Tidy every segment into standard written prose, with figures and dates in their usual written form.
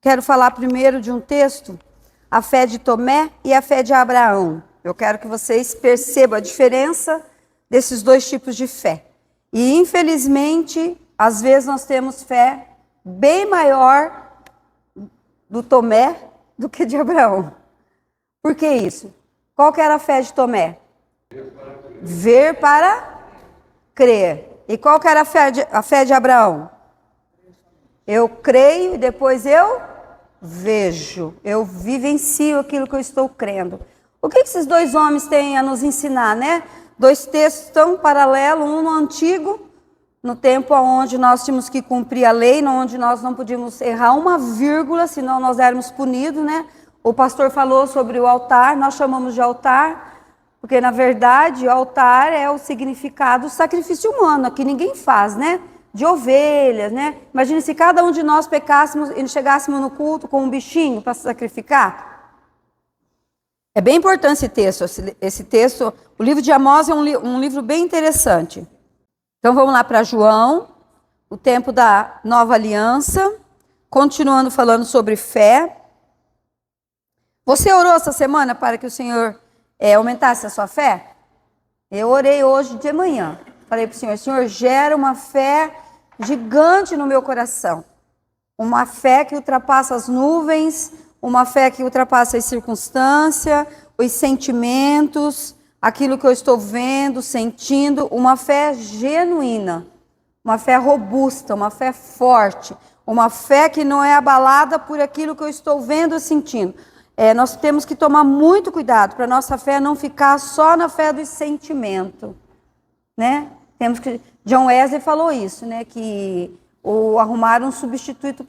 Quero falar primeiro de um texto, a fé de Tomé e a fé de Abraão. Eu quero que vocês percebam a diferença desses dois tipos de fé. E infelizmente, às vezes nós temos fé bem maior do Tomé do que de Abraão. Por que isso? Qual que era a fé de Tomé? Ver para crer. E qual que era a fé de Abraão? Eu creio e depois eu vejo. Eu vivencio aquilo que eu estou crendo. O que esses dois homens têm a nos ensinar, né? Dois textos tão paralelos, um no antigo, no tempo onde nós tínhamos que cumprir a lei, onde nós não podíamos errar uma vírgula, senão nós éramos punidos, né? O pastor falou sobre o altar, nós chamamos de altar, porque na verdade o altar é o significado do sacrifício humano, que ninguém faz, né? De ovelhas, né? Imagine se cada um de nós pecássemos e chegássemos no culto com um bichinho para sacrificar. É bem importante esse texto. O livro de Amós é um livro bem interessante. Então vamos lá para João, o tempo da nova aliança, continuando falando sobre fé. Você orou essa semana para que o Senhor aumentasse a sua fé? Eu orei hoje de manhã. Falei para o Senhor, Senhor, gera uma fé gigante no meu coração. Uma fé que ultrapassa as nuvens, uma fé que ultrapassa as circunstâncias, os sentimentos, aquilo que eu estou vendo, sentindo. Uma fé genuína, uma fé robusta, uma fé forte. Uma fé que não é abalada por aquilo que eu estou vendo e sentindo. Nós temos que tomar muito cuidado para a nossa fé não ficar só na fé do sentimento, né? John Wesley falou isso, né? Que arrumaram um substituto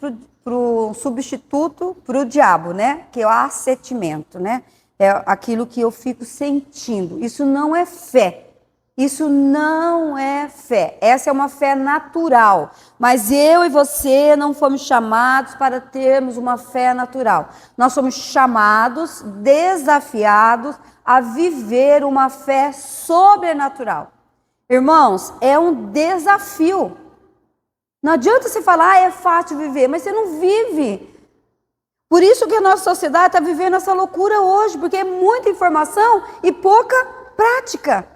para o diabo, né? Que é o assentimento, né? É aquilo que eu fico sentindo. Isso não é fé. Isso não é fé. Essa é uma fé natural. Mas eu e você não fomos chamados para termos uma fé natural. Nós somos chamados, desafiados a viver uma fé sobrenatural. Irmãos, é um desafio. Não adianta você falar, é fácil viver, mas você não vive. Por isso que a nossa sociedade está vivendo essa loucura hoje, porque é muita informação e pouca prática.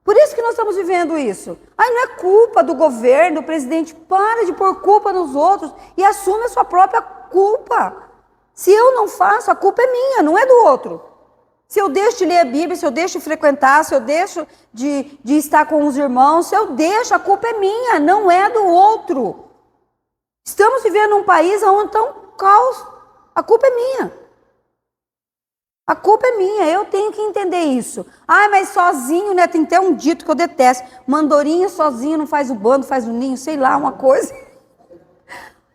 Por isso que nós estamos vivendo isso. Aí não é culpa do governo, do presidente. Para de pôr culpa nos outros e assume a sua própria culpa. Se eu não faço, a culpa é minha, não é do outro. Se eu deixo de ler a Bíblia, se eu deixo de frequentar, se eu deixo de estar com os irmãos, se eu deixo, a culpa é minha, não é do outro. Estamos vivendo num país onde está um caos. A culpa é minha. A culpa é minha, eu tenho que entender isso. Mas sozinho, né? Tem até um dito que eu detesto. Mandorinha sozinho não faz o bando, faz o ninho, sei lá, uma coisa.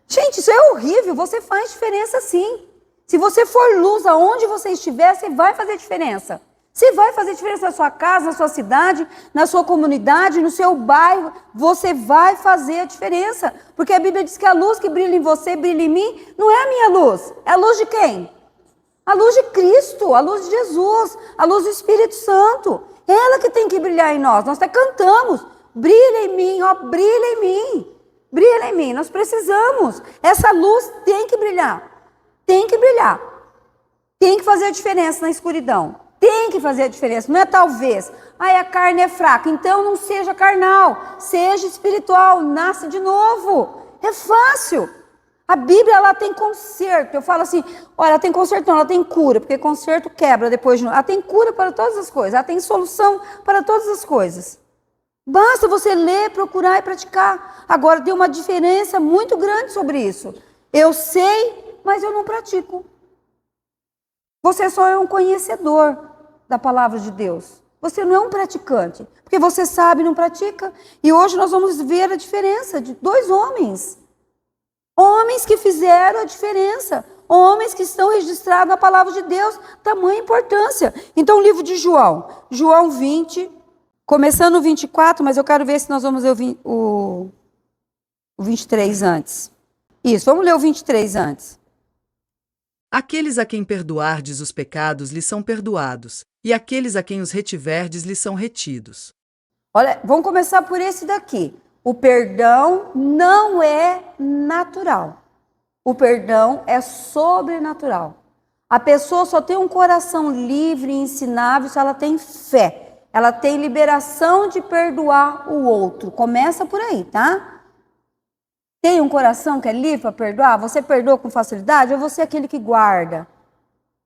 Gente, isso é horrível, você faz diferença sim. Se você for luz aonde você estiver, você vai fazer diferença. Você vai fazer diferença na sua casa, na sua cidade, na sua comunidade, no seu bairro. Você vai fazer a diferença. Porque a Bíblia diz que a luz que brilha em você, brilha em mim, não é a minha luz. É a luz de quem? A luz de Cristo, a luz de Jesus, a luz do Espírito Santo. É ela que tem que brilhar em nós. Nós até cantamos. Brilha em mim, ó, brilha em mim. Brilha em mim, nós precisamos. Essa luz tem que brilhar. Tem que brilhar. Tem que fazer a diferença na escuridão. Tem que fazer a diferença. Não é talvez. A carne é fraca. Então não seja carnal. Seja espiritual. Nasce de novo. É fácil. A Bíblia, ela tem conserto. Eu falo assim, olha, ela tem conserto não, ela tem cura. Porque conserto quebra depois de novo. Ela tem cura para todas as coisas. Ela tem solução para todas as coisas. Basta você ler, procurar e praticar. Agora, tem uma diferença muito grande sobre isso. Eu sei, mas eu não pratico. Você só é um conhecedor da palavra de Deus. Você não é um praticante. Porque você sabe e não pratica. E hoje nós vamos ver a diferença de dois homens. Homens que fizeram a diferença. Homens que estão registrados na palavra de Deus. Tamanha importância. Então, o livro de João. João 20, começando o 24, mas eu quero ver se nós vamos ler o 23 antes. Isso, vamos ler o 23 antes. Aqueles a quem perdoardes os pecados lhes são perdoados, e aqueles a quem os retiverdes lhes são retidos. Olha, vamos começar por esse daqui. O perdão não é natural. O perdão é sobrenatural. A pessoa só tem um coração livre e ensinável se ela tem fé. Ela tem liberação de perdoar o outro. Começa por aí, tá? Tem um coração que é livre para perdoar? Você perdoa com facilidade? Ou você é aquele que guarda?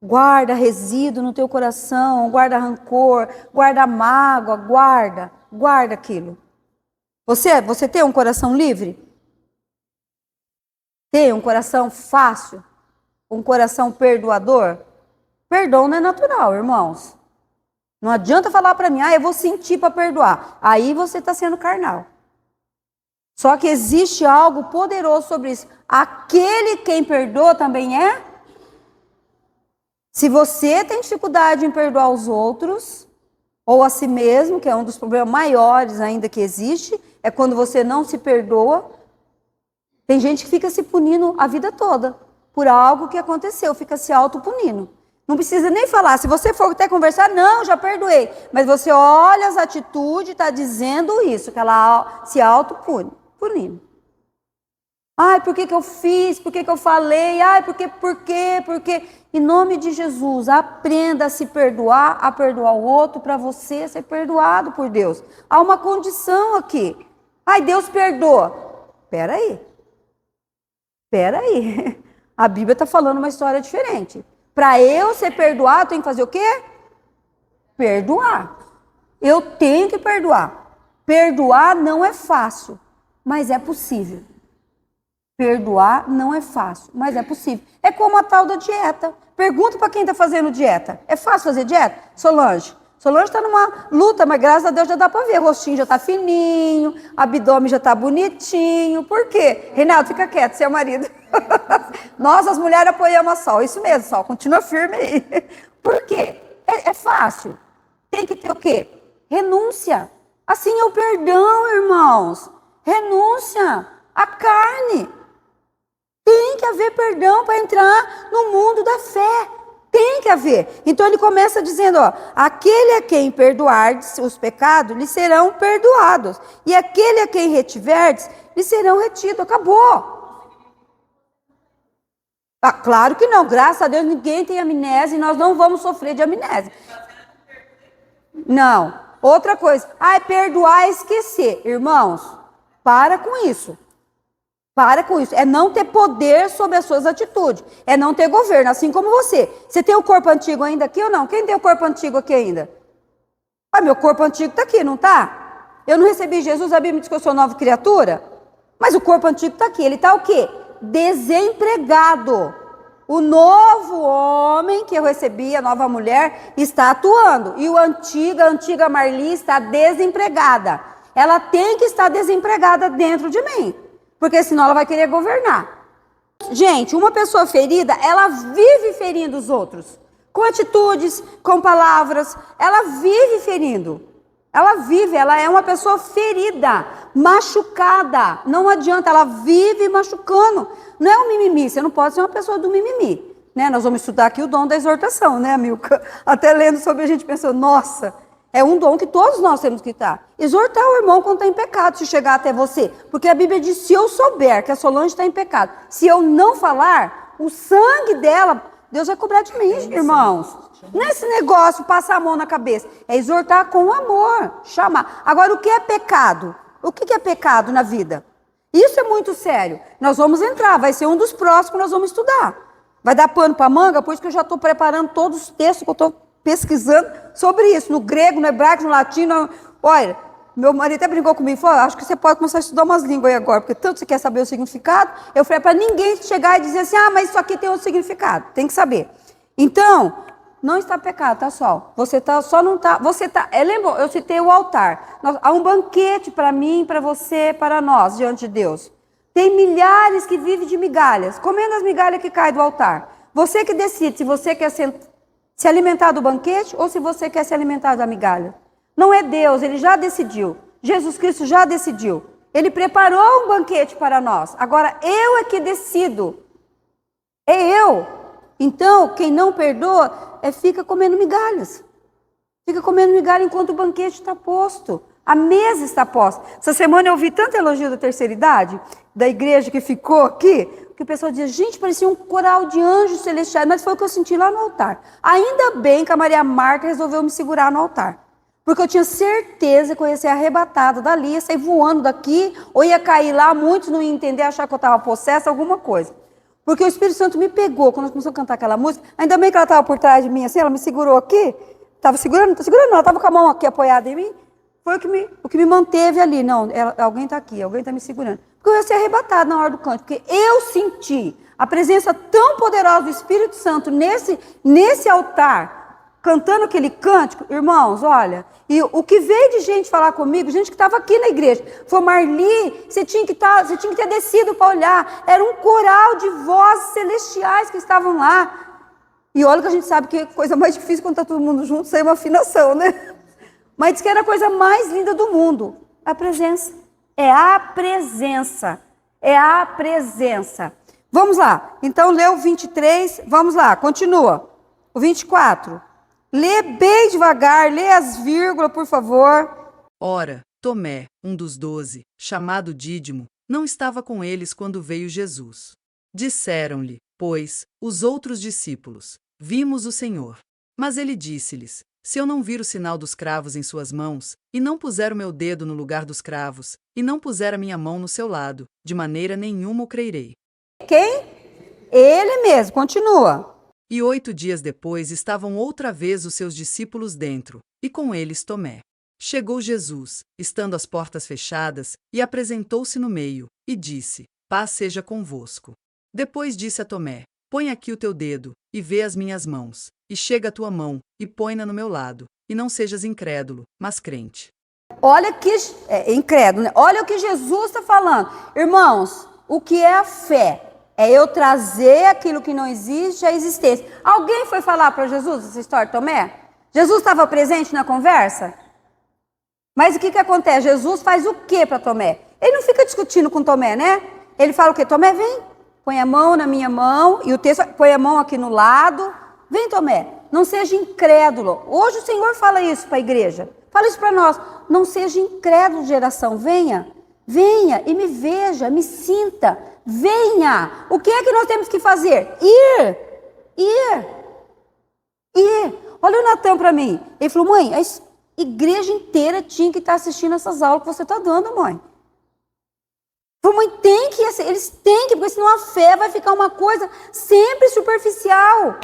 Guarda resíduo no teu coração, guarda rancor, guarda mágoa, guarda aquilo. Você tem um coração livre? Tem um coração fácil? Um coração perdoador? Perdão não é natural, irmãos. Não adianta falar para mim, eu vou sentir para perdoar. Aí você está sendo carnal. Só que existe algo poderoso sobre isso. Aquele quem perdoa também é. Se você tem dificuldade em perdoar os outros, ou a si mesmo, que é um dos problemas maiores ainda que existe, é quando você não se perdoa. Tem gente que fica se punindo a vida toda por algo que aconteceu, fica se autopunindo. Não precisa nem falar. Se você for até conversar, não, já perdoei. Mas você olha as atitudes, está dizendo isso, que ela se autopune. Punindo. Ai, por que eu fiz? Por que eu falei? Ai, por quê? Em nome de Jesus, aprenda a se perdoar, a perdoar o outro para você ser perdoado por Deus. Há uma condição aqui. Ai, Deus perdoa. Espera aí. A Bíblia está falando uma história diferente. Para eu ser perdoado, eu tenho que fazer o quê? Perdoar. Eu tenho que perdoar. Perdoar não é fácil, mas é possível. Perdoar não é fácil, mas é possível. É como a tal da dieta. Pergunta para quem está fazendo dieta. É fácil fazer dieta? Solange está numa luta, mas graças a Deus já dá para ver. O rostinho já está fininho, abdômen já está bonitinho. Por quê? Reinaldo, fica quieto, seu marido. Nós, as mulheres, apoiamos a Sol. Isso mesmo, Sol, continua firme aí. Por quê? É fácil. Tem que ter o quê? Renúncia. Assim é o perdão, irmãos. Renúncia à carne. Tem que haver perdão para entrar no mundo da fé. Tem que haver. Então ele começa dizendo, aquele a quem perdoardes os pecados, lhe serão perdoados. E aquele a quem retiverdes, lhe serão retidos. Acabou. Claro que não. Graças a Deus ninguém tem amnésia e nós não vamos sofrer de amnésia. Não. Outra coisa. Perdoar é esquecer. Irmãos, para com isso. Para com isso. É não ter poder sobre as suas atitudes. É não ter governo, assim como você. Você tem o corpo antigo ainda aqui ou não? Quem tem o corpo antigo aqui ainda? Meu corpo antigo está aqui, não está? Eu não recebi Jesus, a Bíblia diz que eu sou nova criatura. Mas o corpo antigo está aqui. Ele está o quê? Desempregado. O novo homem que eu recebi, a nova mulher, está atuando. E a antiga Marli está desempregada. Ela tem que estar desempregada dentro de mim. Porque senão ela vai querer governar. Gente, uma pessoa ferida, ela vive ferindo os outros. Com atitudes, com palavras. Ela vive ferindo. Ela é uma pessoa ferida, machucada. Não adianta, ela vive machucando. Não é um mimimi, você não pode ser uma pessoa do mimimi. Né? Nós vamos estudar aqui o dom da exortação, né, Milka? Até lendo sobre a gente pensou, nossa... É um dom que todos nós temos que estar. Exortar o irmão quando está em pecado, se chegar até você. Porque a Bíblia diz, se eu souber que a Solange está em pecado, se eu não falar, o sangue dela, Deus vai cobrar de mim, irmãos. Não é esse negócio, passar a mão na cabeça. É exortar com amor, chamar. Agora, o que é pecado? O que é pecado na vida? Isso é muito sério. Nós vamos entrar, vai ser um dos próximos que nós vamos estudar. Vai dar pano para manga, por isso que eu já estou preparando todos os textos que eu estou pesquisando sobre isso, no grego, no hebraico, no latino. Olha, meu marido até brincou comigo, falou, acho que você pode começar a estudar umas línguas aí agora, porque tanto você quer saber o significado. Eu falei, para ninguém chegar e dizer assim, mas isso aqui tem outro significado, tem que saber. Então, não está pecado, tá, Sol? Você tá, só não está, você tá, lembrou, eu citei o altar. Há um banquete para mim, para você, para nós, diante de Deus. Tem milhares que vivem de migalhas, comendo as migalhas que caem do altar. Você que decide se você quer se alimentar do banquete ou se você quer se alimentar da migalha. Não é Deus, ele já decidiu. Jesus Cristo já decidiu. Ele preparou um banquete para nós. Agora eu é que decido. É eu. Então, quem não perdoa, fica comendo migalhas. Fica comendo migalha enquanto o banquete está posto. A mesa está posta. Essa semana eu ouvi tanto elogio da terceira idade, da igreja que ficou aqui, que o pessoal dizia, gente, parecia um coral de anjos celestiais, mas foi o que eu senti lá no altar. Ainda bem que a Maria Marta resolveu me segurar no altar. Porque eu tinha certeza que eu ia ser arrebatada dali, ia sair voando daqui, ou ia cair lá, muitos não iam entender, achar que eu estava possessa, alguma coisa. Porque o Espírito Santo me pegou, quando nós começamos a cantar aquela música, ainda bem que ela estava por trás de mim, assim, ela me segurou aqui, estava segurando, não, ela estava com a mão aqui apoiada em mim, foi o que me manteve ali. Não, alguém está aqui, alguém está me segurando. Porque eu ia ser arrebatada na hora do canto, porque eu senti a presença tão poderosa do Espírito Santo nesse altar, cantando aquele cântico. Irmãos, olha, e o que veio de gente falar comigo, gente que estava aqui na igreja, foi, Marli, você tinha que ter descido para olhar, era um coral de vozes celestiais que estavam lá. E olha que a gente sabe que a coisa mais difícil quando está todo mundo junto, sai uma afinação, né? Mas diz que era a coisa mais linda do mundo, a presença. É a presença, é a presença. Vamos lá, então lê o 23, vamos lá, continua. O 24. Lê bem devagar, lê as vírgulas, por favor. Ora, Tomé, um dos 12, chamado Dídimo, não estava com eles quando veio Jesus. Disseram-lhe, pois, os outros discípulos, vimos o Senhor. Mas ele disse-lhes, se eu não vir o sinal dos cravos em suas mãos, e não puser o meu dedo no lugar dos cravos, e não puser a minha mão no seu lado, de maneira nenhuma o creirei. Quem? Ele mesmo, continua. E 8 dias depois estavam outra vez os seus discípulos dentro, e com eles Tomé. Chegou Jesus, estando as portas fechadas, e apresentou-se no meio, e disse, paz seja convosco. Depois disse a Tomé, põe aqui o teu dedo, e vê as minhas mãos, e chega a tua mão, e põe-na no meu lado, e não sejas incrédulo, mas crente. Olha que, incrédulo, né? Olha o que Jesus está falando. Irmãos, o que é a fé? É eu trazer aquilo que não existe à existência. Alguém foi falar para Jesus essa história de Tomé? Jesus estava presente na conversa? Mas o que acontece? Jesus faz o que para Tomé? Ele não fica discutindo com Tomé, né? Ele fala o quê? Tomé, vem, põe a mão na minha mão, e o texto, põe a mão aqui no lado. Vem, Tomé, não seja incrédulo. Hoje o Senhor fala isso para a igreja. Fala isso para nós. Não seja incrédulo, geração. Venha, venha e me veja, me sinta. Venha. O que é que nós temos que fazer? Ir. Olha o Natan para mim. Ele falou, mãe, a igreja inteira tinha que estar assistindo essas aulas que você está dando, mãe. Falei, mãe, tem que, eles têm que, porque senão a fé vai ficar uma coisa sempre superficial.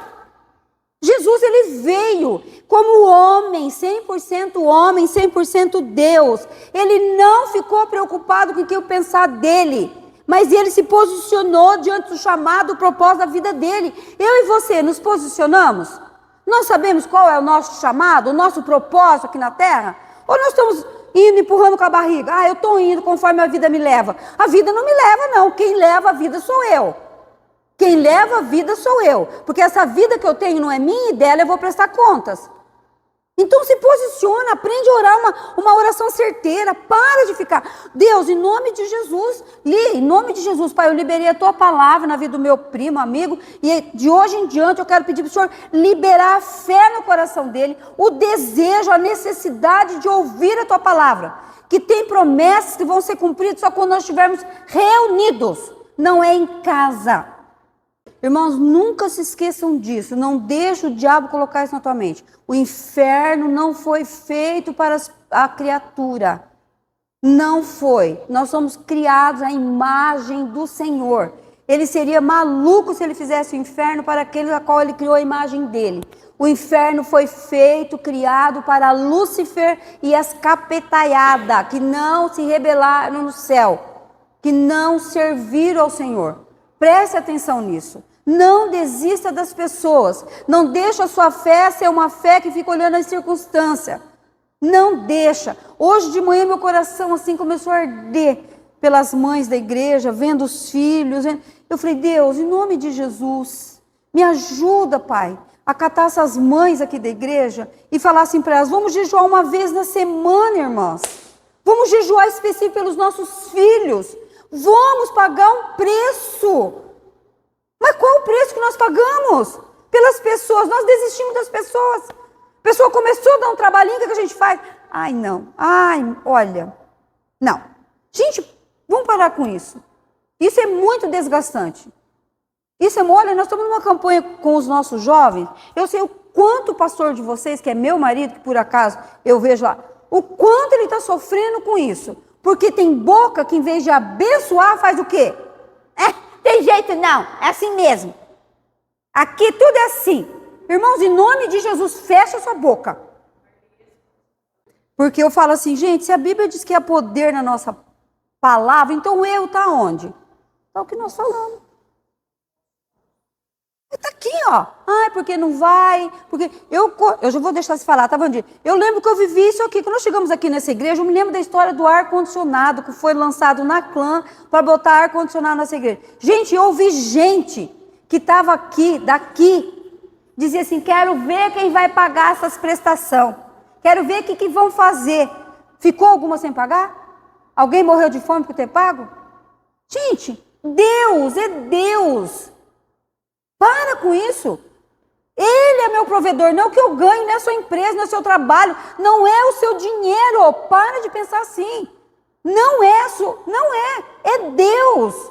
Jesus, ele veio como homem, 100% Deus. Ele não ficou preocupado com o que eu pensar dele, mas ele se posicionou diante do chamado, do propósito da vida dele. Eu e você nos posicionamos? Nós sabemos qual é o nosso chamado, o nosso propósito aqui na terra? Ou nós estamos indo, empurrando com a barriga? Ah, eu estou indo conforme a vida me leva. A vida não me leva, não. Quem leva a vida sou eu. Quem leva a vida sou eu, porque essa vida que eu tenho não é minha e dela eu vou prestar contas. Então se posiciona, aprende a orar uma oração certeira, para de ficar, Deus, em nome de Jesus, em nome de Jesus, Pai, eu liberei a Tua palavra na vida do meu primo, amigo, e de hoje em diante eu quero pedir para o Senhor liberar a fé no coração dele, o desejo, a necessidade de ouvir a Tua palavra, que tem promessas que vão ser cumpridas só quando nós estivermos reunidos, não é em casa. Irmãos, nunca se esqueçam disso, não deixe o diabo colocar isso na tua mente. O inferno não foi feito para a criatura, não foi. Nós somos criados à imagem do Senhor. Ele seria maluco se ele fizesse o inferno para aquele a qual ele criou a imagem dele. O inferno foi feito, criado para Lúcifer e as capetaiadas, que não se rebelaram no céu, que não serviram ao Senhor. Preste atenção nisso. Não desista das pessoas. Não deixa a sua fé ser uma fé que fica olhando as circunstâncias. Não deixa. Hoje de manhã meu coração assim começou a arder pelas mães da igreja, vendo os filhos. Eu falei, Deus, em nome de Jesus, me ajuda, Pai, a catar essas mães aqui da igreja e falar assim para elas, vamos jejuar uma vez na semana, irmãs. Vamos jejuar específico pelos nossos filhos. Vamos pagar um preço. Mas qual o preço que nós pagamos? Pelas pessoas. Nós desistimos das pessoas. A pessoa começou a dar um trabalhinho, o que a gente faz? Ai, não. Ai, olha. Não. Gente, vamos parar com isso. Isso é muito desgastante. Isso é mole. Nós estamos numa campanha com os nossos jovens. Eu sei o quanto o pastor de vocês, que é meu marido, que por acaso eu vejo lá, o quanto ele está sofrendo com isso. Porque tem boca que, em vez de abençoar, faz o quê? Tem jeito não, é assim mesmo. Aqui tudo é assim. Irmãos, em nome de Jesus, fecha sua boca. Porque eu falo assim, gente, se a Bíblia diz que há poder na nossa palavra, então o erro está onde? Está o que nós falamos. Está aqui, ó. Ai, porque não vai, porque eu já vou deixar você falar, tá, Vandir? Eu lembro que eu vivi isso aqui. Quando nós chegamos aqui nessa igreja, eu me lembro da história do ar-condicionado, que foi lançado na Clã para botar ar-condicionado nessa igreja. Gente, eu ouvi gente que estava aqui, daqui, dizia assim, quero ver quem vai pagar essas prestações. Quero ver o que vão fazer. Ficou alguma sem pagar? Alguém morreu de fome por ter pago? Gente, Deus é Deus. Para com isso. Ele é meu provedor, não é o que eu ganho, não é a sua empresa, não é o seu trabalho, não é o seu dinheiro. Para de pensar assim. Não é, é Deus.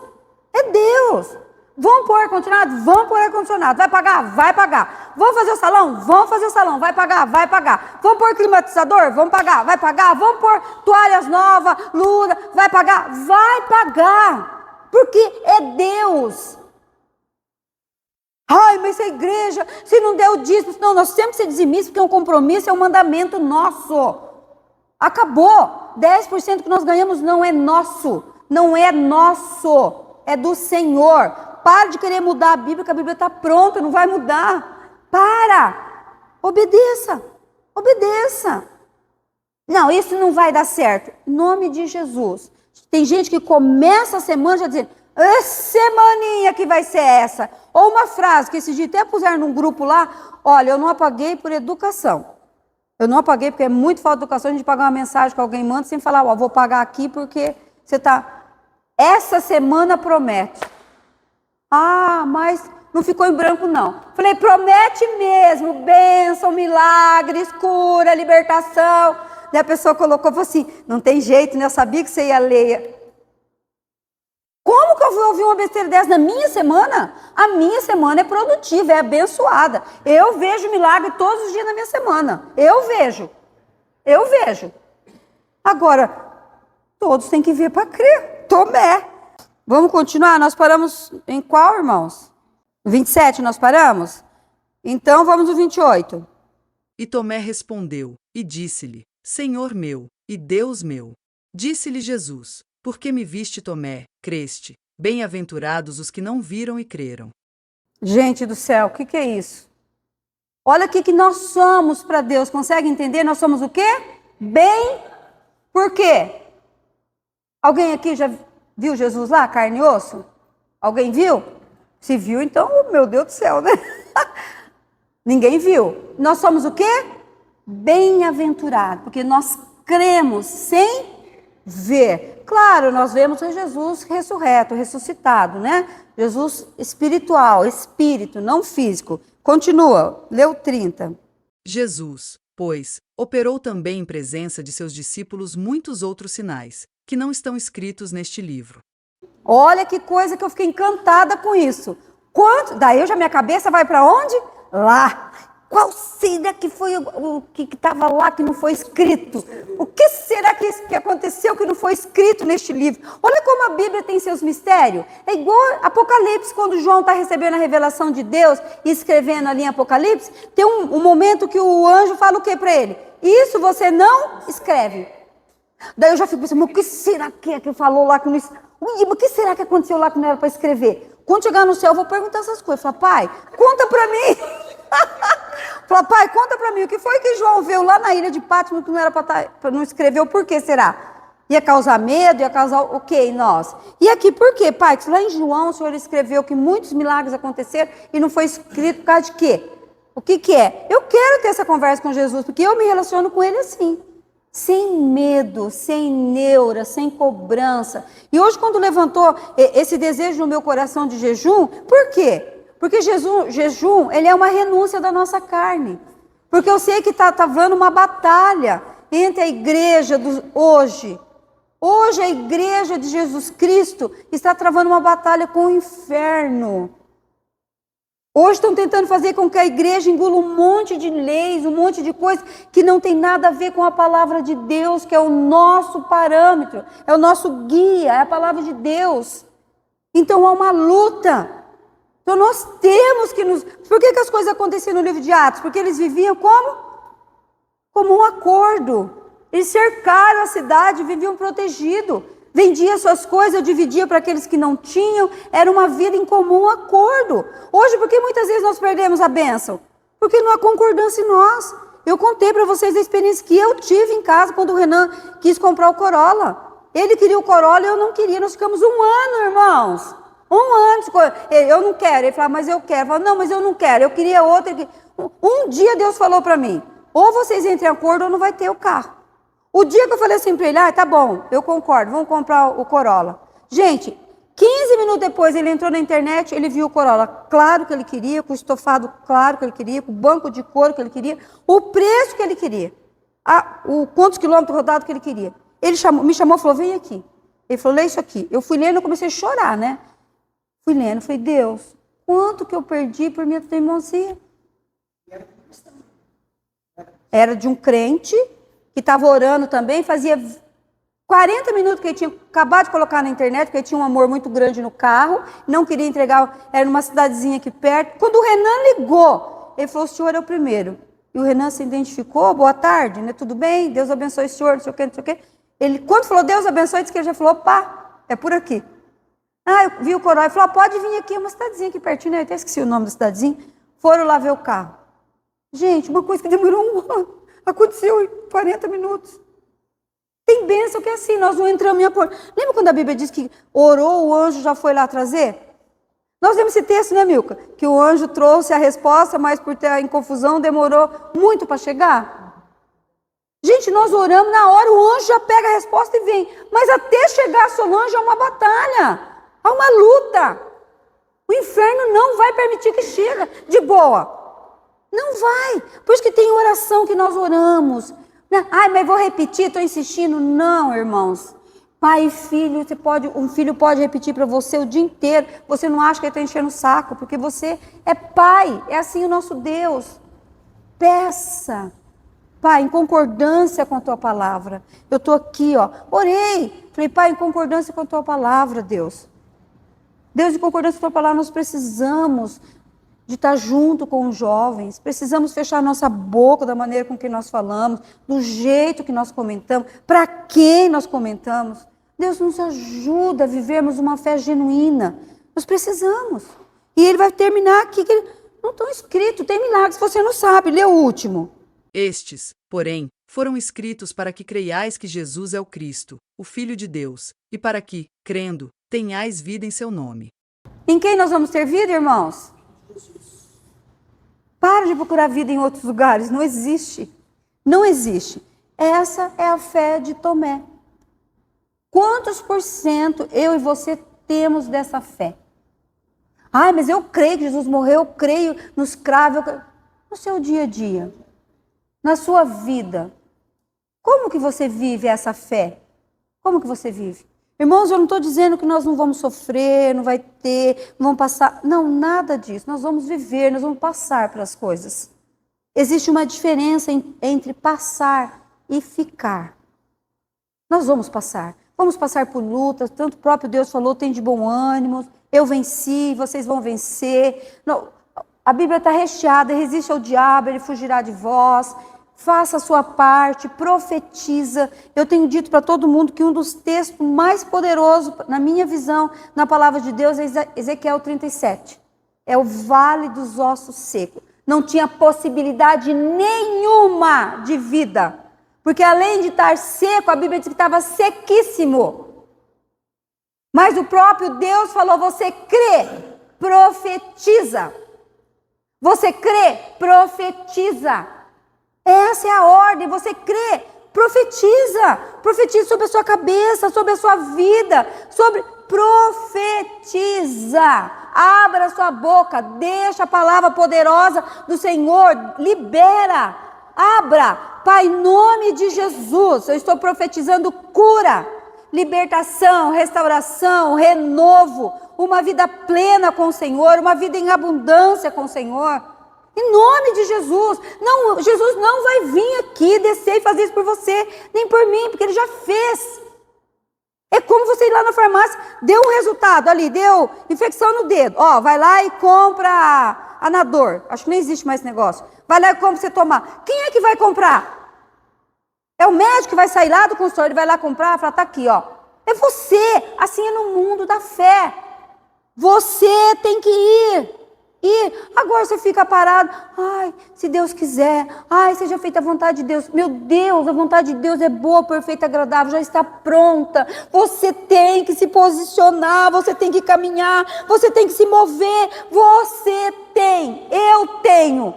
É Deus. Vão pôr ar-condicionado? Vão pôr ar-condicionado. Vai pagar? Vai pagar. Vão fazer o salão? Vão fazer o salão. Vai pagar? Vai pagar. Vão pôr climatizador? Vão pagar? Vai pagar. Vão pôr toalhas novas, lula? Vai pagar? Vai pagar. Porque é Deus. Ai, mas se a igreja, se não der o dízimo, não, nós temos que ser dizimistas, porque é um compromisso, é um mandamento nosso. Acabou. 10% que nós ganhamos não é nosso. Não é nosso. É do Senhor. Para de querer mudar a Bíblia, que a Bíblia está pronta, não vai mudar. Para. Obedeça. Obedeça. Não, isso não vai dar certo. Em nome de Jesus. Tem gente que começa a semana já dizendo, semaninha que vai ser essa. Ou uma frase que esse dia até puseram num grupo lá, olha, eu não apaguei por educação. Eu não apaguei porque é muito falta de educação a gente pagar uma mensagem que alguém manda sem falar, ó, vou pagar aqui porque você está... Essa semana promete. Ah, mas não ficou em branco não. Falei, promete mesmo, bênção, milagres, cura, libertação. Daí a pessoa colocou, falou assim, não tem jeito, né? Eu sabia que você ia ler. Como que eu vou ouvir uma besteira dessa na minha semana? A minha semana é produtiva, é abençoada. Eu vejo milagre todos os dias na minha semana. Eu vejo. Agora, todos têm que ver para crer. Tomé. Vamos continuar? Nós paramos em qual, irmãos? 27 nós paramos? Então vamos no 28. E Tomé respondeu e disse-lhe, Senhor meu e Deus meu. Disse-lhe Jesus, por que me viste, Tomé, creste? Bem-aventurados os que não viram e creram. Gente do céu, o que é isso? Olha o que nós somos para Deus. Consegue entender? Nós somos o quê? Bem. Por quê? Alguém aqui já viu Jesus lá, carne e osso? Alguém viu? Se viu, então, meu Deus do céu, né? Ninguém viu. Nós somos o quê? Bem-aventurado, porque nós cremos sem ver. Claro, nós vemos Jesus ressurreto, ressuscitado, né? Jesus espiritual, espírito, não físico. Continua, leu 30. Jesus, pois, operou também em presença de seus discípulos muitos outros sinais, que não estão escritos neste livro. Olha que coisa que eu fiquei encantada com isso. Daí minha cabeça vai para onde? Lá. Qual será que foi o que estava lá que não foi escrito? O que será que aconteceu que não foi escrito neste livro? Olha como a Bíblia tem seus mistérios. É igual Apocalipse, quando João está recebendo a revelação de Deus e escrevendo ali em Apocalipse, tem um momento que o anjo fala o que para ele? Isso você não escreve. Daí eu já fico pensando, mas o que será que falou lá que não... Ui, mas o que será que aconteceu lá que não era para escrever? Quando chegar no céu, eu vou perguntar essas coisas. Falar, pai, conta para mim. Falar, pai, conta para mim, o que foi que João viu lá na ilha de Patmos que não era para não escrever? O porquê será? Ia causar medo, ia causar o quê em nós? E aqui, por quê, pai? Que lá em João o Senhor escreveu que muitos milagres aconteceram e não foi escrito por causa de quê? O que é? Eu quero ter essa conversa com Jesus, porque eu me relaciono com ele assim. Sem medo, sem neura, sem cobrança. E hoje, quando levantou esse desejo no meu coração de jejum, por quê? Porque jejum, ele é uma renúncia da nossa carne. Porque eu sei que está havendo uma batalha entre a igreja hoje. Hoje a igreja de Jesus Cristo está travando uma batalha com o inferno. Hoje estão tentando fazer com que a igreja engula um monte de leis, um monte de coisas que não tem nada a ver com a palavra de Deus, que é o nosso parâmetro, é o nosso guia, é a palavra de Deus. Então há uma luta. Então nós temos que nos... Por que as coisas aconteciam no livro de Atos? Porque eles viviam como? Como um acordo. Eles cercaram a cidade, viviam protegidos. Vendia suas coisas, dividia para aqueles que não tinham. Era uma vida em comum acordo. Hoje, por que muitas vezes nós perdemos a bênção? Porque não há concordância em nós. Eu contei para vocês a experiência que eu tive em casa quando o Renan quis comprar o Corolla. Ele queria o Corolla e eu não queria. Nós ficamos 1 ano, irmãos. 1 ano. Eu não quero. Ele falava, mas eu quero. Eu falava, não, mas eu não quero. Eu queria outro. Um dia Deus falou para mim, ou vocês entram em acordo ou não vai ter o carro. O dia que eu falei assim para ele, tá bom, eu concordo, vamos comprar o Corolla. Gente, 15 minutos depois ele entrou na internet, ele viu o Corolla, claro que ele queria, com o estofado claro que ele queria, com o banco de couro que ele queria, o preço que ele queria, quantos quilômetros rodados que ele queria. Ele me chamou e falou, vem aqui. Ele falou, lê isso aqui. Eu fui lendo, eu comecei a chorar, né? Fui lendo, falei, Deus, quanto que eu perdi por minha teimosia? Era de um crente que estava orando também, fazia 40 minutos que ele tinha acabado de colocar na internet, porque ele tinha um amor muito grande no carro, não queria entregar, era numa cidadezinha aqui perto. Quando o Renan ligou, ele falou, o senhor é o primeiro. E o Renan se identificou, boa tarde, né? Tudo bem? Deus abençoe o senhor, não sei o quê, não sei o quê. Ele, quando falou Deus abençoe, disse que ele já falou, pá, é por aqui. Eu vi o Corolla, ele falou, pode vir aqui, é uma cidadezinha aqui pertinho, né? Eu até esqueci o nome da cidadezinha. Foram lá ver o carro. Gente, uma coisa que demorou 1 ano. Aconteceu em 40 minutos. Tem bênção que é assim, nós não entramos em acordo. Lembra quando a Bíblia diz que orou, o anjo já foi lá trazer? Nós vemos esse texto, né, Milka? Que o anjo trouxe a resposta, mas por ter em confusão demorou muito para chegar. Gente, nós oramos na hora, o anjo já pega a resposta e vem. Mas até chegar a Solange é uma batalha, há uma luta. O inferno não vai permitir que chegue de boa. Não vai. Por isso que tem oração que nós oramos. Mas vou repetir, estou insistindo. Não, irmãos. Pai e filho, um filho pode repetir para você o dia inteiro. Você não acha que ele está enchendo o saco, porque você é pai. É assim o nosso Deus. Peça. Pai, em concordância com a tua palavra. Eu estou aqui, orei. Falei, Pai, em concordância com a tua palavra, Deus. Deus, em concordância com a tua palavra, nós precisamos de estar junto com os jovens, precisamos fechar nossa boca da maneira com que nós falamos, do jeito que nós comentamos, para quem nós comentamos. Deus nos ajuda a vivermos uma fé genuína. Nós precisamos. E ele vai terminar aqui, que não estão escritos, tem milagres, se você não sabe, lê o último. Estes, porém, foram escritos para que creiais que Jesus é o Cristo, o Filho de Deus, e para que, crendo, tenhais vida em seu nome. Em quem nós vamos ter vida, irmãos? Para de procurar vida em outros lugares, não existe. Não existe. Essa é a fé de Tomé. Quantos por cento eu e você temos dessa fé? Mas eu creio que Jesus morreu, eu creio nos cravos. No seu dia a dia, na sua vida, como que você vive essa fé? Como que você vive? Irmãos, eu não estou dizendo que nós não vamos sofrer, não vai ter, não vamos passar. Não, nada disso. Nós vamos viver, nós vamos passar pelas coisas. Existe uma diferença entre passar e ficar. Nós vamos passar. Vamos passar por lutas, tanto o próprio Deus falou, tem de bom ânimo, eu venci, vocês vão vencer. Não, a Bíblia está recheada, resiste ao diabo, ele fugirá de vós. Faça a sua parte, profetiza. Eu tenho dito para todo mundo que um dos textos mais poderosos, na minha visão, na palavra de Deus, é Ezequiel 37. É o vale dos ossos secos. Não tinha possibilidade nenhuma de vida. Porque além de estar seco, a Bíblia diz que estava sequíssimo. Mas o próprio Deus falou, você crê, profetiza. Você crê, profetiza. Essa é a ordem, você crê, profetiza. Profetiza sobre a sua cabeça, sobre a sua vida, profetiza. Abra a sua boca, deixa a palavra poderosa do Senhor, libera, abra. Pai, em nome de Jesus, eu estou profetizando cura. libertação, restauração, renovo, uma vida plena com o Senhor, uma vida em abundância com o Senhor. Em nome de Jesus. Não, Jesus não vai vir aqui, descer e fazer isso por você, nem por mim, porque Ele já fez. É como você ir lá na farmácia, deu um resultado ali, deu infecção no dedo. Ó, vai lá e compra Anador. Acho que nem existe mais esse negócio. Vai lá e compra pra você tomar. Quem é que vai comprar? É o médico que vai sair lá do consultório, ele vai lá comprar, fala, tá aqui, ó. É você. Assim é no mundo da fé. Você tem que ir. E agora você fica parado. Ai, se Deus quiser. Ai, seja feita a vontade de Deus. Meu Deus, a vontade de Deus é boa, perfeita, agradável, já está pronta. Você tem que se posicionar, você tem que caminhar, você tem que se mover. Você tem, eu tenho.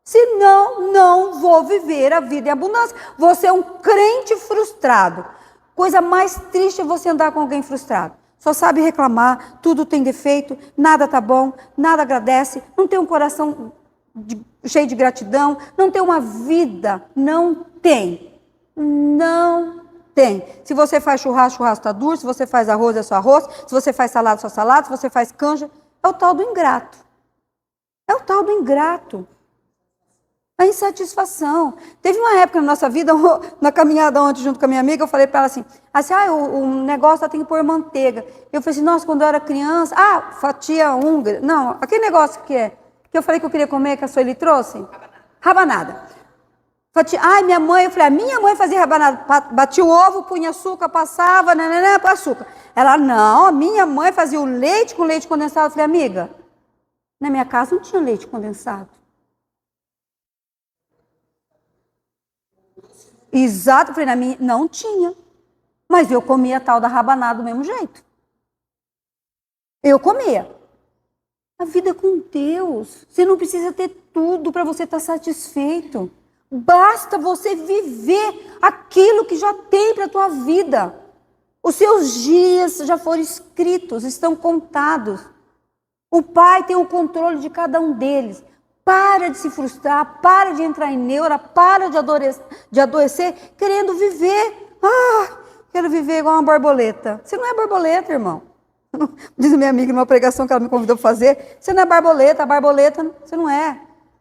Senão, não vou viver a vida em abundância. Você é um crente frustrado. Coisa mais triste é você andar com alguém frustrado. Só sabe reclamar, tudo tem defeito, nada tá bom, nada agradece, não tem um coração cheio de gratidão, não tem uma vida, não tem. Não tem. Se você faz churrasco, churrasco tá duro, se você faz arroz, é só arroz, se você faz salada, só salada, se você faz canja, é o tal do ingrato. É o tal do ingrato. A insatisfação. Teve uma época na nossa vida, na caminhada ontem junto com a minha amiga, eu falei para ela assim, o negócio tem que pôr manteiga. Eu falei assim, nossa, quando eu era criança, fatia húngara, não, aquele negócio que eu falei que eu queria comer, que a Sueli trouxe? Rabanada. Minha mãe, eu falei, a minha mãe fazia rabanada, batia o ovo, punha açúcar, passava, açúcar. Ela, não, a minha mãe fazia o leite com leite condensado. Eu falei, amiga, na minha casa não tinha leite condensado. Exato, eu falei, na minha não tinha. Mas eu comia a tal da rabanada do mesmo jeito. Eu comia. A vida é com Deus. Você não precisa ter tudo para você estar satisfeito. Basta você viver aquilo que já tem para a tua vida. Os seus dias já foram escritos, estão contados. O Pai tem o controle de cada um deles. Para de se frustrar, para de entrar em neura, para de adoecer, querendo viver. Quero viver igual uma borboleta. Você não é borboleta, irmão. Diz minha amiga numa pregação que ela me convidou para fazer. Você não é borboleta, você não é.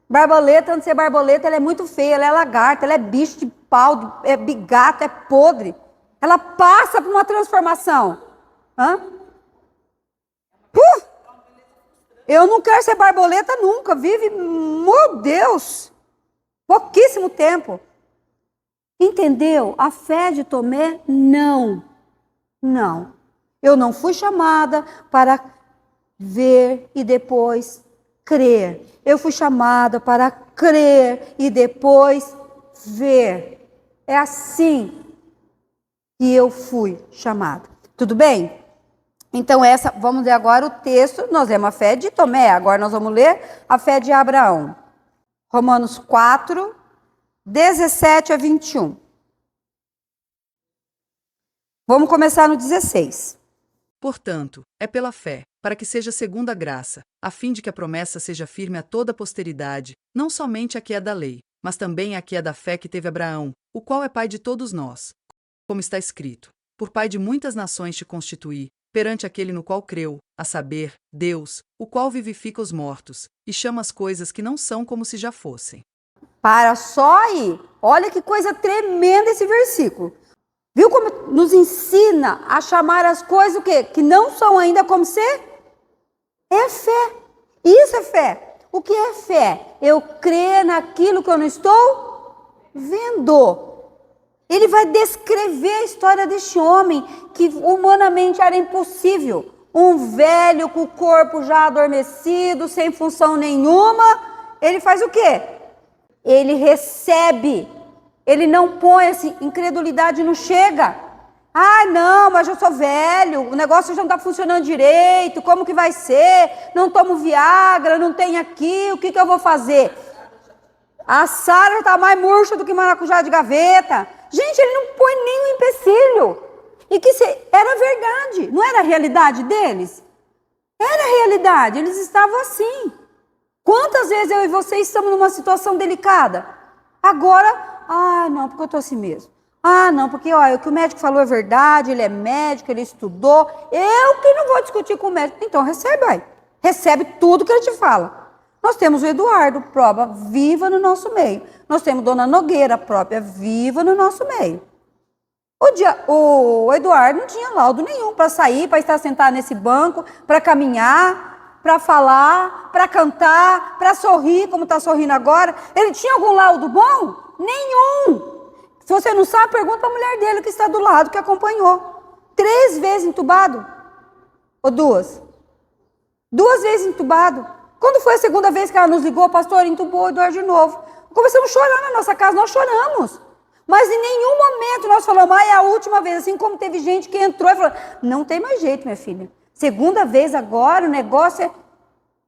Borboleta, antes de ser borboleta, ela é muito feia, ela é lagarta, ela é bicho de pau, é bigato, é podre. Ela passa por uma transformação. Eu não quero ser borboleta nunca, vive, meu Deus, pouquíssimo tempo. Entendeu? A fé de Tomé, não. Eu não fui chamada para ver e depois crer. Eu fui chamada para crer e depois ver. É assim que eu fui chamada. Tudo bem? Então, vamos ler agora o texto. Nós lemos a fé de Tomé, agora nós vamos ler a fé de Abraão. Romanos 4, 17 a 21. Vamos começar no 16. Portanto, é pela fé, para que seja segundo a graça, a fim de que a promessa seja firme a toda a posteridade, não somente a que é da lei, mas também a que é da fé que teve Abraão, o qual é pai de todos nós. Como está escrito, por pai de muitas nações te constituí, perante aquele no qual creu, a saber, Deus, o qual vivifica os mortos, e chama as coisas que não são como se já fossem. Para só aí. Olha que coisa tremenda esse versículo. Viu como nos ensina a chamar as coisas o quê? Que não são ainda como se? É fé. Isso é fé. O que é fé? Eu crer naquilo que eu não estou vendo. Ele vai descrever a história deste homem que humanamente era impossível. Um velho com o corpo já adormecido, sem função nenhuma. Ele faz o quê? Ele recebe. Ele não põe assim, incredulidade não chega. Não, mas eu sou velho, o negócio já não está funcionando direito, como que vai ser? Não tomo Viagra, não tenho aqui, o que eu vou fazer? A Sara está mais murcha do que maracujá de gaveta. Gente, ele não põe nenhum empecilho. E que era verdade, não era a realidade deles? Era a realidade, eles estavam assim. Quantas vezes eu e você estamos numa situação delicada? Agora, não, porque eu estou assim mesmo. Ah, não, porque ó, o que o médico falou é verdade, ele é médico, ele estudou. Eu que não vou discutir com o médico. Então recebe, aí. Recebe tudo que ele te fala. Nós temos o Eduardo, prova viva no nosso meio. Nós temos Dona Nogueira, própria viva no nosso meio. O Eduardo não tinha laudo nenhum para sair, para estar sentado nesse banco, para caminhar, para falar, para cantar, para sorrir, como está sorrindo agora. Ele tinha algum laudo bom? Nenhum. Se você não sabe, pergunta para a mulher dele que está do lado, que acompanhou. 3 vezes entubado. Ou 2? 2 vezes entubado. Quando foi a segunda vez que ela nos ligou, pastor, entubou o Eduardo de novo. Começamos a chorar na nossa casa, nós choramos. Mas em nenhum momento nós falamos, é a última vez. Assim como teve gente que entrou e falou, não tem mais jeito, minha filha. Segunda vez agora, o negócio é...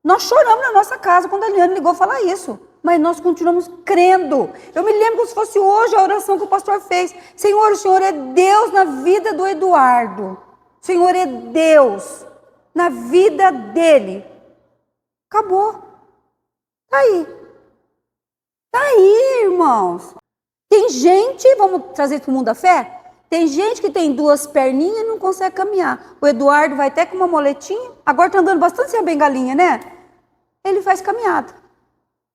Nós choramos na nossa casa quando a Eliane ligou falar isso. Mas nós continuamos crendo. Eu me lembro como se fosse hoje a oração que o pastor fez. Senhor, o Senhor é Deus na vida do Eduardo. O Senhor é Deus na vida dele. Acabou. Tá aí. Tá aí, irmãos. Tem gente, vamos trazer para o mundo da fé? Tem gente que tem 2 perninhas e não consegue caminhar. O Eduardo vai até com uma moletinha. Agora está andando bastante sem a bengalinha, né? Ele faz caminhada.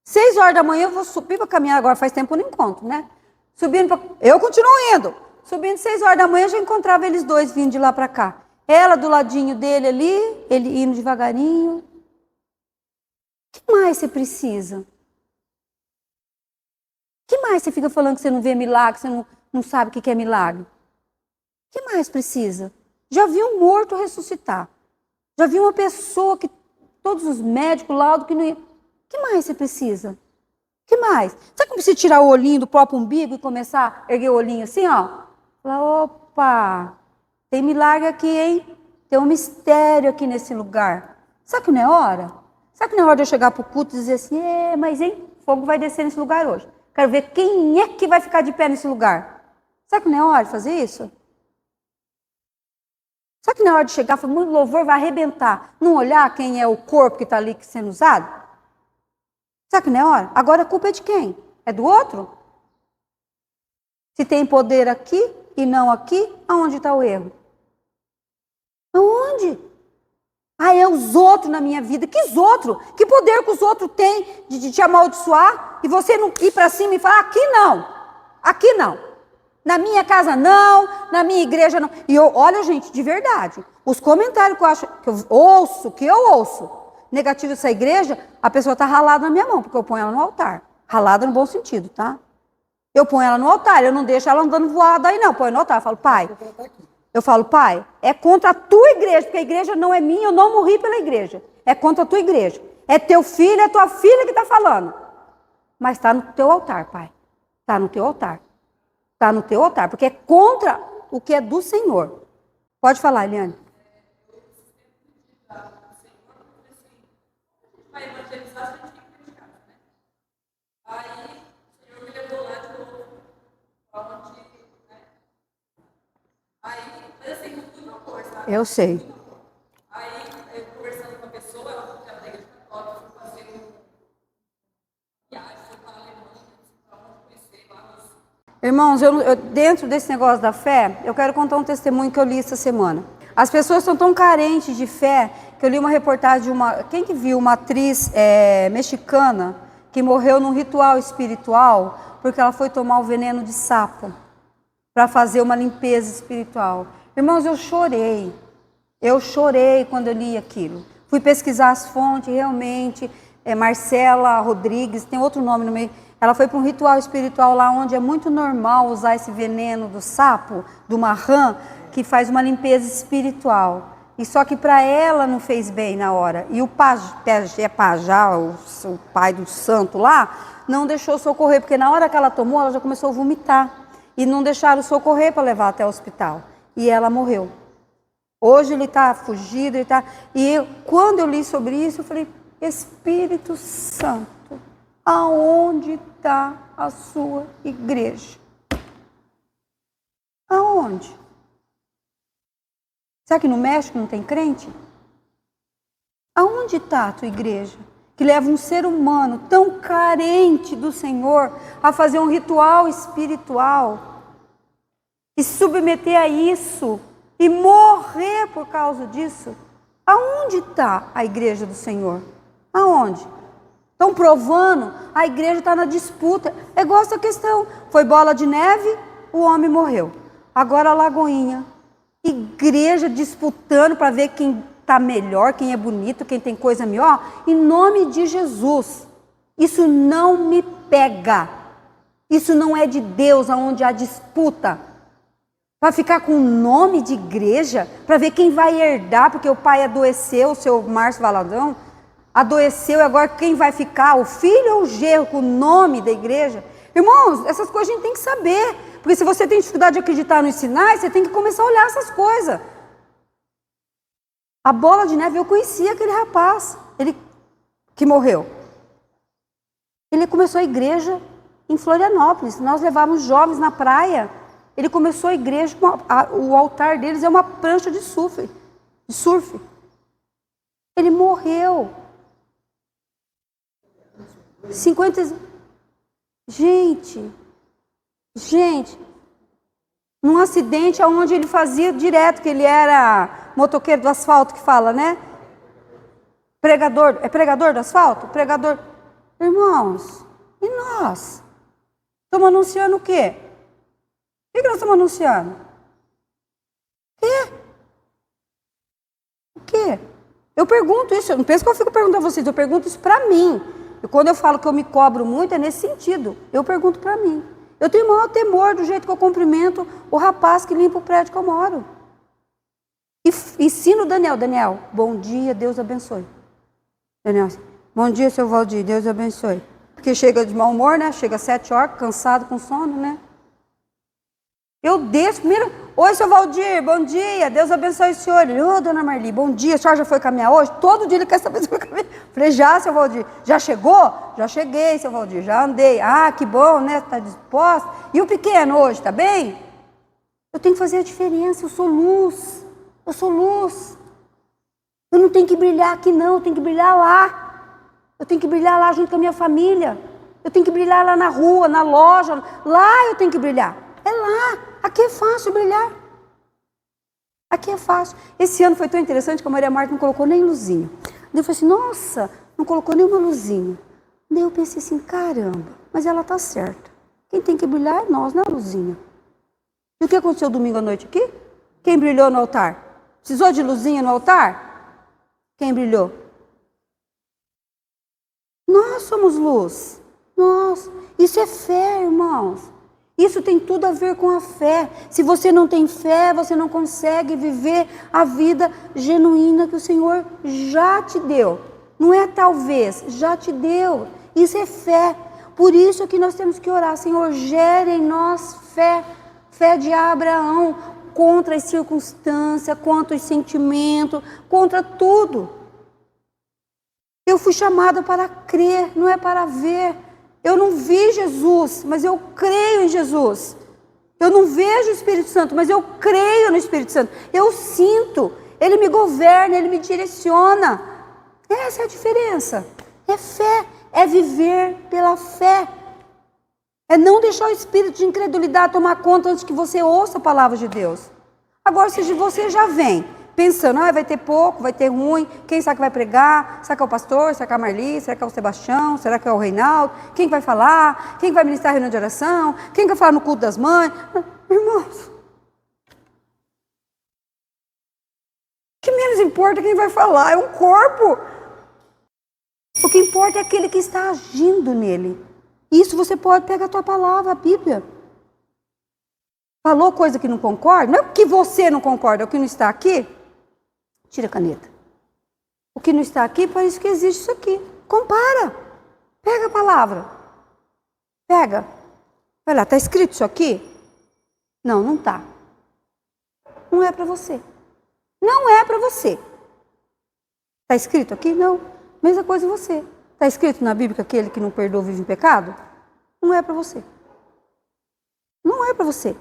6 horas da manhã eu vou subir para caminhar. Agora faz tempo que eu não encontro, né? Subindo pra... Eu continuo indo. Subindo 6 horas da manhã eu já encontrava eles dois vindo de lá para cá. Ela do ladinho dele ali, ele indo devagarinho. O que mais você precisa? O que mais você fica falando que você não vê milagre, você não sabe o que é milagre? O que mais precisa? Já vi um morto ressuscitar. Já vi uma pessoa que todos os médicos, laudo, que não ia... O que mais você precisa? O que mais? Sabe que precisa tirar o olhinho do próprio umbigo e começar a erguer o olhinho assim, ó? Falar, opa, tem milagre aqui, hein? Tem um mistério aqui nesse lugar. Sabe que não é hora? Sabe que não é hora de eu chegar para o culto e dizer assim, mas hein, fogo vai descer nesse lugar hoje. Quero ver quem é que vai ficar de pé nesse lugar. Sabe que não é hora de fazer isso? Sabe que não é hora de chegar e falar, muito louvor vai arrebentar. Não olhar quem é o corpo que está ali sendo usado? Sabe que não é hora? Agora a culpa é de quem? É do outro? Se tem poder aqui e não aqui, aonde está o erro? Aonde? É os outros na minha vida. Que os outros? Que poder que os outros têm de te amaldiçoar? E você não ir para cima e falar, aqui não. Aqui não. Na minha casa não, na minha igreja não. E olha, gente, de verdade, os comentários que eu ouço, negativo dessa igreja, a pessoa está ralada na minha mão, porque eu ponho ela no altar. Ralada no bom sentido, tá? Eu ponho ela no altar, eu não deixo ela andando voada aí não, eu ponho no altar, eu falo, pai, é contra a tua igreja, porque a igreja não é minha, eu não morri pela igreja. É contra a tua igreja. É teu filho, é tua filha que está falando. Mas está no teu altar, pai. Está no teu altar. Está no teu altar, porque é contra o que é do Senhor. Pode falar, Eliane. Para evangelizar, a gente tem que predicar, né? Aí, o Senhor me levou lá de novo, onde, né? Aí, mas assim, com tudo no cor, sabe? Eu sei. Aí, eu conversando com a pessoa, ela era da igreja católica, fui fazer viagem, fui para a Alemanha, para onde conhecer lá nos... Irmãos, dentro desse negócio da fé, eu quero contar um testemunho que eu li essa semana. As pessoas estão tão carentes de fé que eu li uma reportagem de uma... Quem que viu? Uma atriz mexicana que morreu num ritual espiritual porque ela foi tomar o veneno de sapo para fazer uma limpeza espiritual. Irmãos, eu chorei. Eu chorei quando eu li aquilo. Fui pesquisar as fontes, realmente. Marcela Rodrigues, tem outro nome no meio. Ela foi para um ritual espiritual lá onde é muito normal usar esse veneno do sapo, do marrã, que faz uma limpeza espiritual. E só que para ela não fez bem na hora. E o pajá, o pai do santo lá, não deixou socorrer, porque na hora que ela tomou, ela já começou a vomitar. E não deixaram socorrer para levar até o hospital. E ela morreu. Hoje ele está fugido, E quando eu li sobre isso, eu falei, Espírito Santo, aonde está a sua igreja? Aonde? Será que no México não tem crente? Aonde está a tua igreja? Que leva um ser humano tão carente do Senhor a fazer um ritual espiritual. e se submeter a isso e morrer por causa disso, aonde está a igreja do Senhor? Aonde? Estão provando, a igreja está na disputa. É igual essa questão, foi bola de neve, o homem morreu. Agora a Lagoinha, igreja disputando para ver quem está melhor, quem é bonito, quem tem coisa melhor, em nome de Jesus. Isso não me pega, isso não é de Deus, aonde há disputa. Para ficar com o nome de igreja, para ver quem vai herdar, porque o pai adoeceu, o seu Márcio Valadão, adoeceu, e agora quem vai ficar, o filho ou o genro, com o nome da igreja? Irmãos, essas coisas a gente tem que saber, porque se você tem dificuldade de acreditar nos sinais, você tem que começar a olhar essas coisas. A bola de neve, eu conhecia aquele rapaz, ele que morreu. Ele começou a igreja em Florianópolis, nós levávamos jovens na praia. Ele começou a igreja, o altar deles é uma prancha de surf. Ele morreu. 50... Gente, num acidente onde ele fazia direto, que ele era motoqueiro do asfalto, que fala, né? Pregador, é pregador do asfalto? Pregador. Irmãos, e nós? Estamos anunciando o quê? O que nós estamos anunciando? O quê? Eu pergunto isso, eu não penso que eu fico perguntando a vocês, eu pergunto isso para mim. E quando eu falo que eu me cobro muito, é nesse sentido. Eu pergunto para mim. Eu tenho o maior temor do jeito que eu cumprimento o rapaz que limpa o prédio que eu moro. E ensino o Daniel. Daniel, bom dia, Deus abençoe. Daniel, bom dia, seu Valdir, Deus abençoe. Porque chega de mau humor, né? Chega às 7 horas, cansado, com sono, né? Eu desço primeiro. Oi, seu Valdir, bom dia, Deus abençoe o senhor. Ô, dona Marli, bom dia, a senhora já foi caminhar hoje? Todo dia ele quer saber se foi caminhar. Falei, já, seu Valdir. Já chegou? Já cheguei, seu Valdir, já andei. Ah, que bom, né? Está disposto? E o pequeno hoje, tá bem? Eu tenho que fazer a diferença, eu sou luz. Eu sou luz. Eu não tenho que brilhar aqui não, eu tenho que brilhar lá. Eu tenho que brilhar lá junto com a minha família. Eu tenho que brilhar lá na rua, na loja. Lá eu tenho que brilhar. É lá. Aqui é fácil brilhar. Aqui é fácil. Esse ano foi tão interessante que a Maria Marta não colocou nem luzinha. Daí eu falei assim, nossa, não colocou nenhuma luzinha. Daí eu pensei assim, caramba, mas ela tá certa. Quem tem que brilhar é nós, não é a luzinha. E o que aconteceu domingo à noite aqui? Quem brilhou no altar? Precisou de luzinha no altar? Quem brilhou? Nós somos luz. Nós. Isso é fé, irmãos. Isso tem tudo a ver com a fé. Se você não tem fé, você não consegue viver a vida genuína que o Senhor já te deu. Não é talvez, já te deu. Isso é fé. Por isso que nós temos que orar. Senhor, gere em nós fé. Fé de Abraão contra as circunstâncias, contra os sentimentos, contra tudo. Eu fui chamada para crer, não é para ver. Eu não vi Jesus, mas eu creio em Jesus. Eu não vejo o Espírito Santo, mas eu creio no Espírito Santo. Eu sinto, ele me governa, ele me direciona. Essa é a diferença. É fé, é viver pela fé. É não deixar o espírito de incredulidade tomar conta antes que você ouça a palavra de Deus. Agora, se você já vem pensando, vai ter pouco, vai ter ruim, quem será que vai pregar? Será que é o pastor? Será que é a Marli? Será que é o Sebastião? Será que é o Reinaldo? Quem vai falar? Quem vai ministrar a reunião de oração? Quem vai falar no culto das mães? Irmãos, o que menos importa é quem vai falar, é um corpo. O que importa é aquele que está agindo nele. Isso você pode pegar a tua palavra, a Bíblia. Falou coisa que não concorda? Não é o que você não concorda, é o que não está aqui? Tira a caneta. O que não está aqui, por isso que existe isso aqui. Compara. Pega a palavra. Pega. Vai lá, está escrito isso aqui? Não, não está. Não é para você. Não é para você. Está escrito aqui? Não. Mesma coisa você. Está escrito na Bíblia que aquele que não perdoa vive em pecado? Não é para você. Não é para você.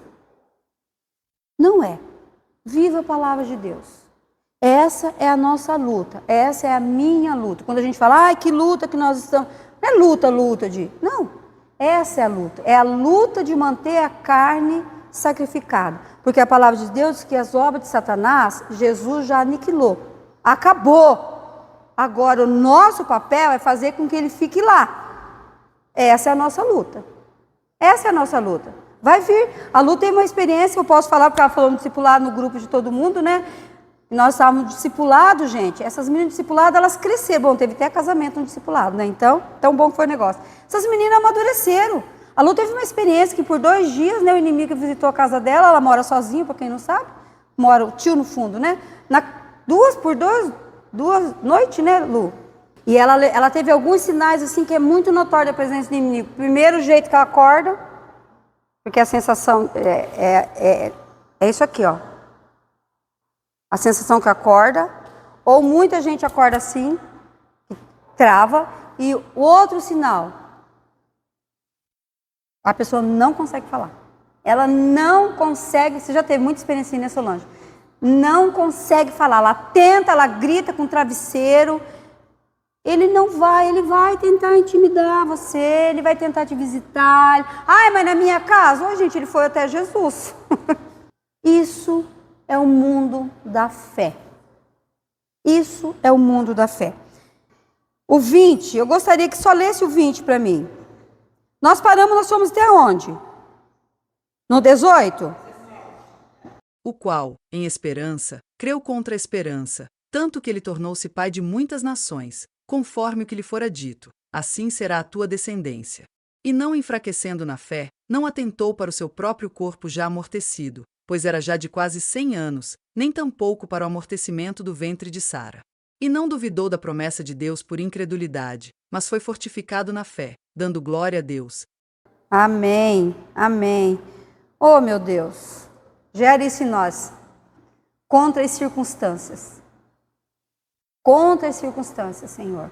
Não é. Viva a palavra de Deus. Essa é a nossa luta. Essa é a minha luta. Quando a gente fala, ai, que luta que nós estamos... Não é luta de... Não. Essa é a luta. É a luta de manter a carne sacrificado. Porque a palavra de Deus diz que as obras de Satanás, Jesus já aniquilou. Acabou. Agora, o nosso papel é fazer com que ele fique lá. Essa é a nossa luta. Essa é a nossa luta. Vai vir. A Lu tem uma experiência, eu posso falar, porque ela falou no discipulado no grupo de todo mundo, né? Nós estávamos discipulados, gente. Essas meninas discipuladas, elas cresceram. Bom, teve até casamento no discipulado, né? Então, tão bom que foi o negócio. Essas meninas amadureceram. A Lu teve uma experiência que por 2 dias, né, o inimigo visitou a casa dela. Ela mora sozinha, para quem não sabe. Mora o tio no fundo, né? Duas noites, né, Lu? E ela teve alguns sinais, assim, que é muito notório da presença do inimigo. Primeiro, o jeito que ela acorda, porque a sensação é isso aqui, ó. A sensação que acorda, ou muita gente acorda assim, trava, e o outro sinal, a pessoa não consegue falar. Ela não consegue, você já teve muita experiência nessa, Solange? Não consegue falar, ela tenta, ela grita com o travesseiro, ele não vai, ele vai tentar intimidar você, ele vai tentar te visitar. Ai, mas na minha casa, ô gente, ele foi até Jesus. Isso é o mundo da fé. Isso é o mundo da fé. O 20, eu gostaria que só lesse o 20 para mim. Nós fomos até onde? No 18? O qual, em esperança, creu contra a esperança, tanto que ele tornou-se pai de muitas nações, conforme o que lhe fora dito, assim será a tua descendência. E não enfraquecendo na fé, não atentou para o seu próprio corpo já amortecido, pois era já de quase 100 anos, nem tampouco para o amortecimento do ventre de Sara. E não duvidou da promessa de Deus por incredulidade, mas foi fortificado na fé, dando glória a Deus. Amém, amém. Oh, meu Deus, gera isso em nós, contra as circunstâncias. Contra as circunstâncias, Senhor.